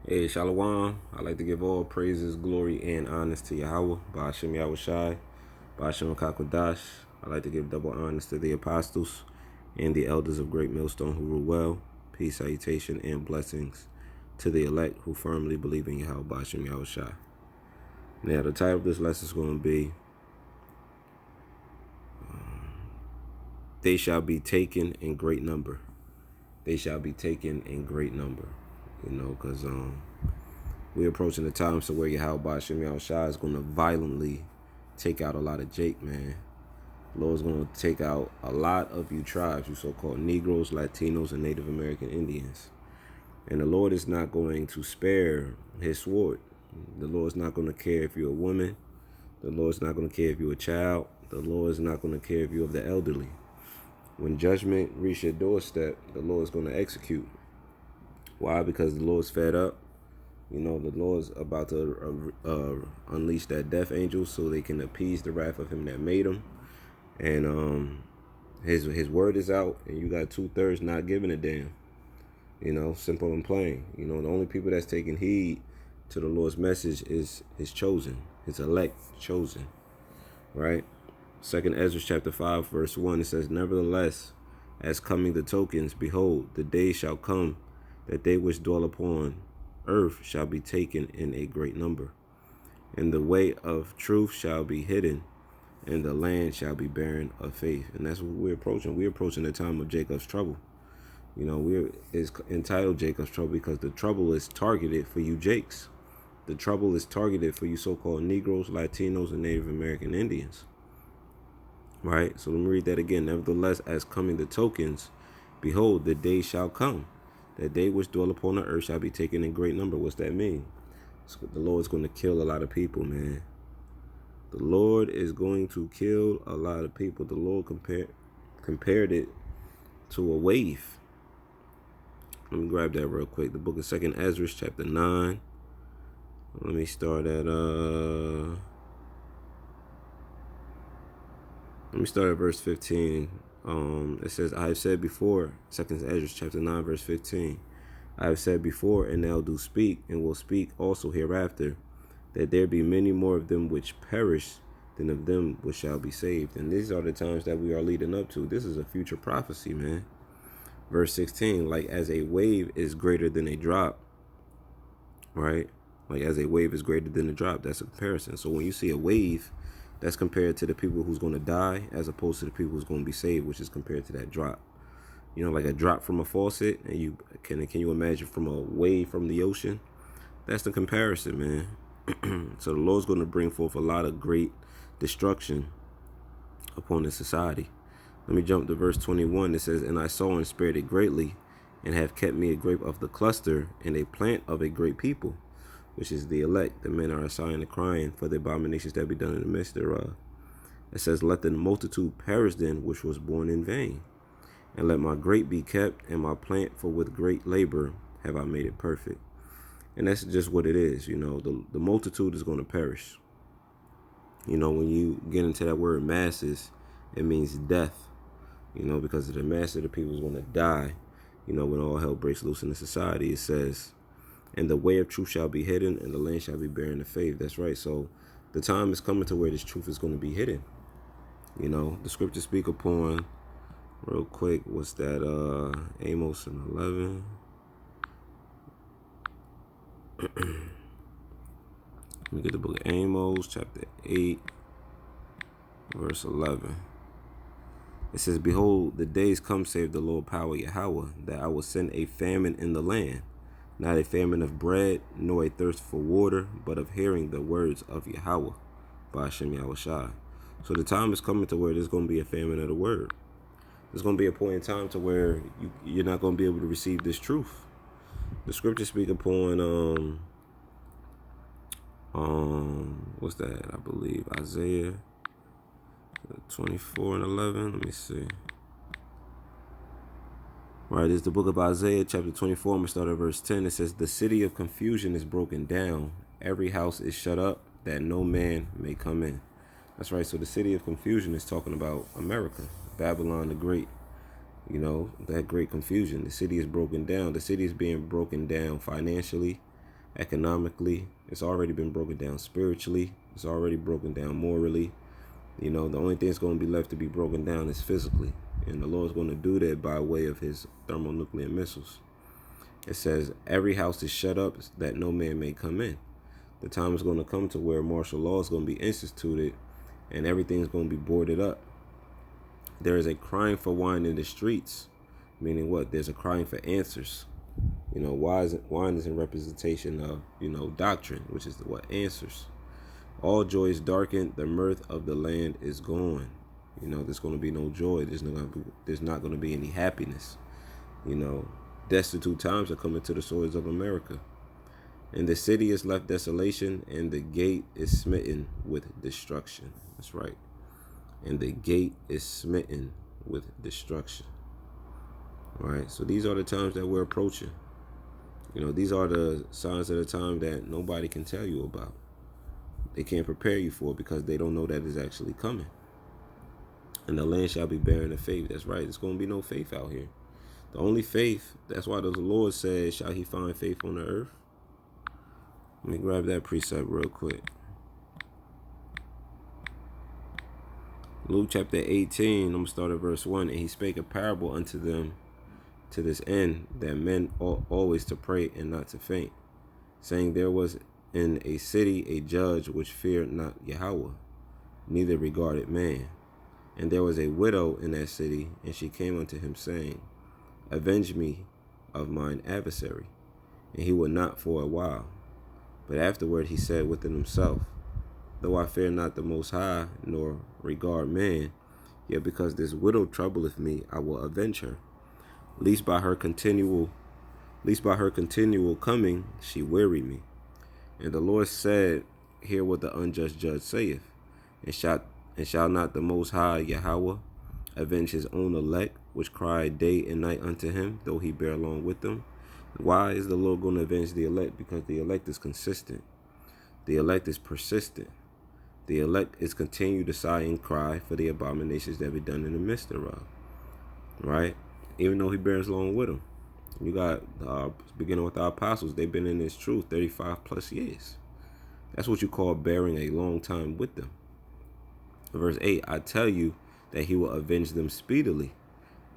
Hey, Shalom. I'd like to give all praises, glory, and honors to Yahweh, Ba'ashem Yahushai, Ba'ashem Kakodash. I'd like to give double honors to the apostles and the elders of Great Millstone who rule well. Peace, salutation, and blessings to the elect who firmly believe in Yahweh, Ba'ashem Yahushai. Now, the title of this lesson is going to be, They Shall Be Taken in Great Number. They shall be taken in great number. Because we're approaching the times to where Yahweh Ba'ashem Yahushai is going to violently take out a lot of Jake, man. The Lord's going to take out a lot of you tribes, you so-called Negroes, Latinos, and Native American Indians. And the Lord is not going to spare his sword. The Lord's not going to care if you're a woman. The Lord's not going to care if you're a child. The Lord is not going to care if you're of the elderly. When judgment reaches your doorstep, the Lord's going to execute. Why? Because the Lord's fed up. The Lord's about to unleash that death angel so they can appease the wrath of him that made him. And his word is out, and you got 2/3 not giving a damn. Simple and plain. The only people that's taking heed to the Lord's message is his chosen, his elect chosen, right? 2 Ezra chapter 5, verse 1, it says, Nevertheless, as coming the tokens, behold, the day shall come that they which dwell upon earth shall be taken in a great number. And the way of truth shall be hidden, and the land shall be barren of faith. And that's what we're approaching. We're approaching the time of Jacob's trouble. It's entitled Jacob's trouble because the trouble is targeted for you Jakes. The trouble is targeted for you so-called Negroes, Latinos, and Native American Indians. Right? So let me read that again. Nevertheless, as coming the tokens, behold, the day shall come. That day which dwell upon the earth shall be taken in great number. What's that mean? So the Lord's going to kill a lot of people, man. The Lord is going to kill a lot of people. The Lord compared it to a wave. Let me grab that real quick. The book of 2 Ezra, chapter 9. Let me start at verse 15. It says, I have said before, 2 Ezra chapter 9, verse 15. I have said before, and now do speak, and will speak also hereafter, that there be many more of them which perish than of them which shall be saved. And these are the times that we are leading up to. This is a future prophecy, man. Verse 16, like as a wave is greater than a drop, right? Like as a wave is greater than a drop. That's a comparison. So when you see a wave, that's compared to the people who's going to die as opposed to the people who's going to be saved, which is compared to that drop. Like a drop from a faucet, and you can you imagine from a wave from the ocean? That's the comparison, man. So the Lord's going to bring forth a lot of great destruction upon the society. Let me jump to verse 21. It says, And I saw and spared it greatly, and have kept me a grape of the cluster, and a plant of a great people, which is the elect. The men are assigned to crying for the abominations that be done in the midst thereof. It says, Let the multitude perish then, which was born in vain. And let my grape be kept, and my plant, for with great labor have I made it perfect. And that's just what it is. The multitude is going to perish. When you get into that word masses, it means death. Because the mass of the people is going to die. When all hell breaks loose in the society, it says, and the way of truth shall be hidden, and the land shall be barren of faith. That's right. So the time is coming to where this truth is going to be hidden. The scriptures speak upon, real quick, what's that? Amos and 11. Let me get the book of Amos, chapter 8, verse 11. It says, Behold, the days come, save the Lord power Yahweh, that I will send a famine in the land, not a famine of bread, nor a thirst for water, but of hearing the words of Yahweh, Ba'ashem Yahushai. So the time is coming to where there's going to be a famine of the word. There's going to be a point in time to where you're not going to be able to receive this truth. The scriptures speak upon, what's that? I believe Isaiah 24 and 11. Let me see. Right, it's the book of Isaiah, chapter 24. I'm going to start at verse 10. It says, The city of confusion is broken down. Every house is shut up, that no man may come in. That's right. So the city of confusion is talking about America, Babylon the Great. That great confusion. The city is broken down. The city is being broken down financially, economically. It's already been broken down spiritually. It's already broken down morally. You know, the only thing that's going to be left to be broken down is physically. And the Lord's going to do that by way of his thermonuclear missiles. It says, every house is shut up that no man may come in. The time is going to come to where martial law is going to be instituted and everything's going to be boarded up. There is a crying for wine in the streets, meaning what? There's a crying for answers. You know, wine is in representation of, you know, doctrine, which is what? Answers. All joy is darkened. The mirth of the land is gone. You know, there's going to be no joy. There's not going to be any happiness. You know, destitute times are coming to the soils of America. And the city is left desolation, and the gate is smitten with destruction. That's right. And the gate is smitten with destruction. All right. So these are the times that we're approaching. You know, these are the signs of the time that nobody can tell you about. They can't prepare you for it because they don't know that it's actually coming. And the land shall be barren of faith. That's right. There's going to be no faith out here. The only faith, that's why the Lord says, shall he find faith on the earth? Let me grab that precept real quick. Luke chapter 18, I'm going to start at verse 1. And he spake a parable unto them to this end, that men ought always to pray and not to faint, saying, there was in a city a judge which feared not Yahweh, neither regarded man. And there was a widow in that city, and she came unto him, saying, avenge me of mine adversary. And he would not for a while. But afterward he said within himself, though I fear not the Most High, nor regard man, yet because this widow troubleth me, I will avenge her, lest by her continual coming she weary me. And the Lord said, hear what the unjust judge saith, and shall not the Most High Yahweh avenge his own elect, which cry day and night unto him, though he bear along with them? Why is the Lord going to avenge the elect? Because the elect is consistent. The elect is persistent. The elect is continue to sigh and cry for the abominations that be done in the midst thereof. Right? Even though he bears along with them. You got, beginning with our apostles, they've been in this truth 35 plus years. That's what you call bearing a long time with them. Verse 8, I tell you that he will avenge them speedily.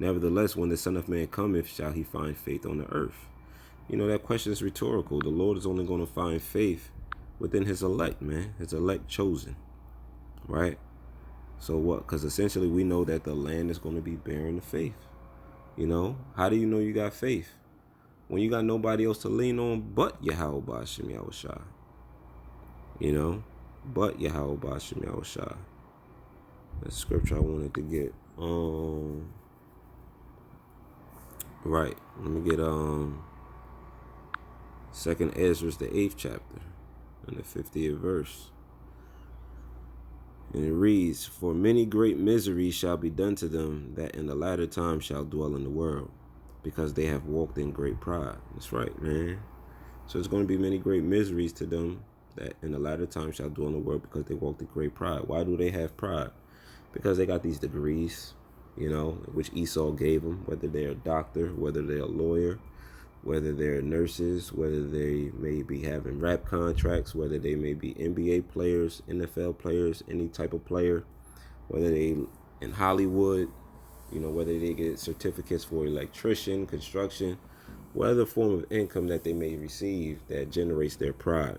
Nevertheless, when the Son of Man cometh, shall he find faith on the earth? You know, that question is rhetorical. The Lord is only going to find faith within his elect, man. His elect chosen. Right? So what? Because essentially we know that the land is going to be bearing the faith. You know? How do you know you got faith? When you got nobody else to lean on but Yahweh Ba'ashem Yahushua. You know? But Yahweh Ba'ashem Yahushua. That's the scripture I wanted to get. Right. Let me get 2nd Ezra, the 8th chapter, and the 50th verse. And it reads, for many great miseries shall be done to them that in the latter time shall dwell in the world, because they have walked in great pride. That's right, man. So there's going to be many great miseries to them that in the latter time shall dwell in the world because they walked in great pride. Why do they have pride? Because they got these degrees, you know, which Esau gave them, whether they're a doctor, whether they're a lawyer, whether they're nurses, whether they may be having rap contracts, whether they may be NBA players, NFL players, any type of player, whether they in Hollywood, you know, whether they get certificates for electrician, construction, whatever form of income that they may receive that generates their pride.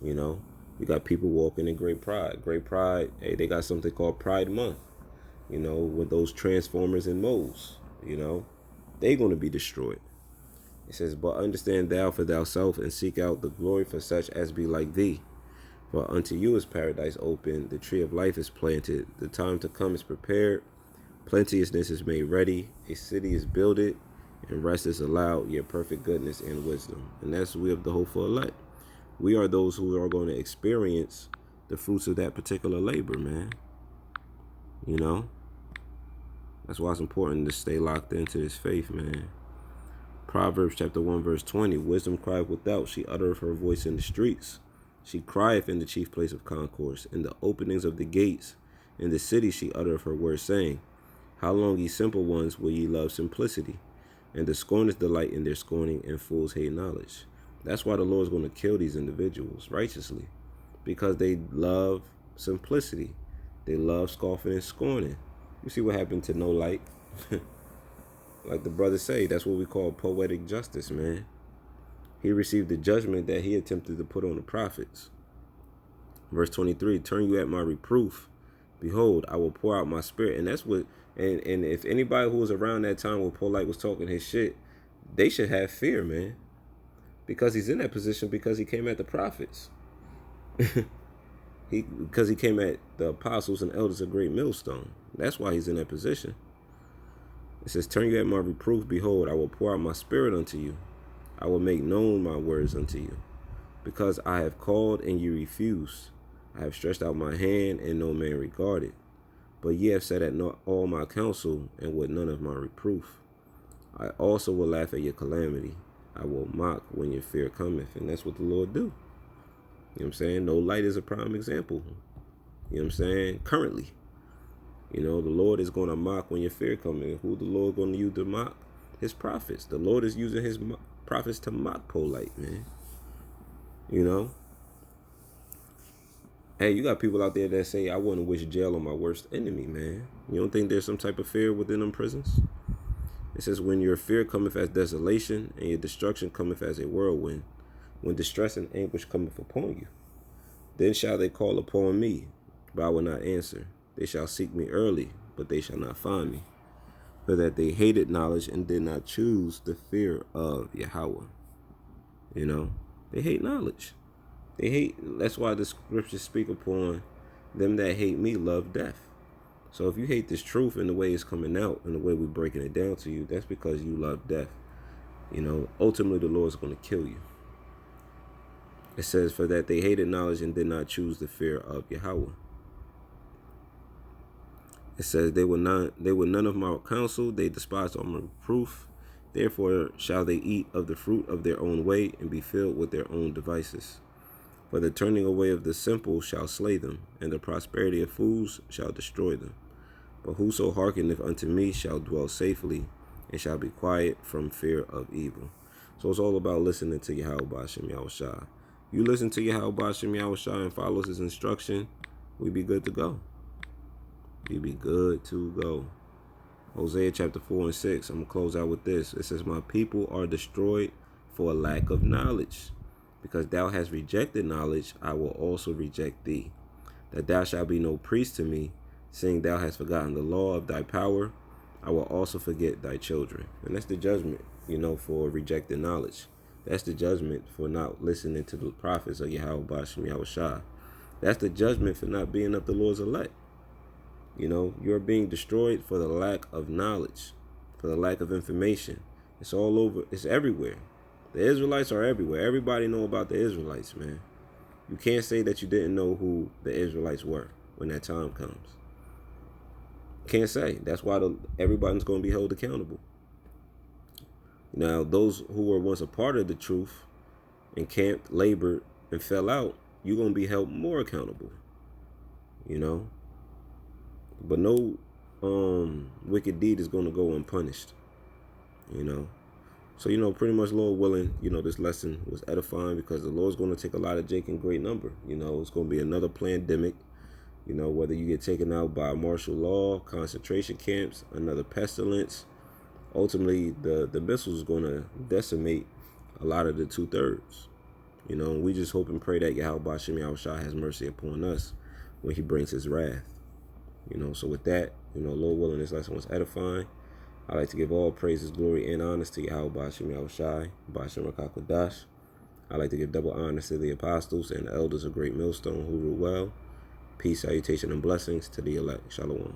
You know, we got people walking in great pride. Great pride, hey, they got something called Pride Month, you know, with those Transformers and moles, you know, they're going to be destroyed. It says, but understand thou for thyself, and seek out the glory for such as be like thee. For unto you is paradise open, the tree of life is planted, the time to come is prepared, plenteousness is made ready, a city is builded, and rest is allowed, yet perfect goodness and wisdom. And that's we of the hopeful elect. We are those who are going to experience the fruits of that particular labor, man. You know? That's why it's important to stay locked into this faith, man. Proverbs chapter 1 verse 20, wisdom crieth without, she uttereth her voice in the streets. She crieth in the chief place of concourse, in the openings of the gates. In the city she uttereth her words, saying, how long, ye simple ones, will ye love simplicity? And the scorners delight in their scorning, and fools hate knowledge. That's why the Lord's going to kill these individuals righteously, because they love simplicity. They love scoffing and scorning. You see what happened to No Light? Like the brothers say, that's what we call poetic justice, man. He received the judgment that he attempted to put on the prophets. Verse 23, turn you at my reproof. Behold, I will pour out my spirit. And that's what, and if anybody who was around that time where Paul Light was talking his shit, they should have fear, man. Because he's in that position because he came at the prophets. Because he came at the apostles and elders of Great Millstone. That's why he's in that position. It says, turn you at my reproof. Behold, I will pour out my spirit unto you. I will make known my words unto you. Because I have called and you refused. I have stretched out my hand and no man regarded. But ye have sat at not all my counsel and with none of my reproof. I also will laugh at your calamity. I will mock when your fear cometh. And that's what the Lord do. You know what I'm saying? No Light is a prime example. You know what I'm saying? Currently. You know, the Lord is going to mock when your fear cometh. Who the Lord going to use to mock? His prophets. The Lord is using his prophets to mock Paul Light, man. You know? Hey, you got people out there that say, I wouldn't wish jail on my worst enemy, man. You don't think there's some type of fear within them prisons? It says, when your fear cometh as desolation, and your destruction cometh as a whirlwind, when distress and anguish cometh upon you, then shall they call upon me, but I will not answer. They shall seek me early, but they shall not find me. For that they hated knowledge and did not choose the fear of Yahweh. You know, they hate knowledge. They hate, that's why the scriptures speak upon them that hate me love death. So if you hate this truth and the way it's coming out and the way we're breaking it down to you, that's because you love death. You know, ultimately the Lord's going to kill you. It says, for that they hated knowledge and did not choose the fear of Yahweh. It says, they were none of my counsel, they despised all my reproof. Therefore shall they eat of the fruit of their own way and be filled with their own devices. For the turning away of the simple shall slay them, and the prosperity of fools shall destroy them. But whoso hearkeneth unto me shall dwell safely, and shall be quiet from fear of evil. So it's all about listening to Yahweh Ba'ashem Yahushua. You listen to Yahweh Ba'ashem Yahushua and follow his instruction, we be good to go. We be good to go. Hosea chapter 4 and 6. I'm going to close out with this. It says, my people are destroyed for a lack of knowledge. Because thou hast rejected knowledge, I will also reject thee. That thou shalt be no priest to me, seeing thou hast forgotten the law of thy power, I will also forget thy children. And that's the judgment, you know, for rejecting knowledge. That's the judgment for not listening to the prophets of Yahweh Ba'ashem Yahushua. That's the judgment for not being of the Lord's elect. You know, you're being destroyed for the lack of knowledge, for the lack of information. It's all over. It's everywhere. The Israelites are everywhere. Everybody know about the Israelites, man. You can't say that you didn't know who the Israelites were when that time comes. Can't say. That's why everybody's going to be held accountable. Now, those who were once a part of the truth and camped, labored, and fell out, you're going to be held more accountable. You know? But no wicked deed is going to go unpunished. You know? So, you know, pretty much, Lord willing, you know, this lesson was edifying because the Lord's going to take a lot of Jake in great number. You know, it's going to be another pandemic. You know, whether you get taken out by martial law, concentration camps, another pestilence. Ultimately, the missiles is going to decimate a lot of the 2/3. You know, we just hope and pray that Yahweh Ba'ashem Yahushua has mercy upon us when he brings his wrath. You know, so with that, you know, Lord willing, this lesson was edifying. I'd like to give all praises, glory, and honors to Yahweh Ba'ashem Yahushua, Ba'ashem HaKadosh. I'd like to give double honors to the apostles and the elders of Great Millstone who rule well. Peace, salutation, and blessings to the elect. Shalom.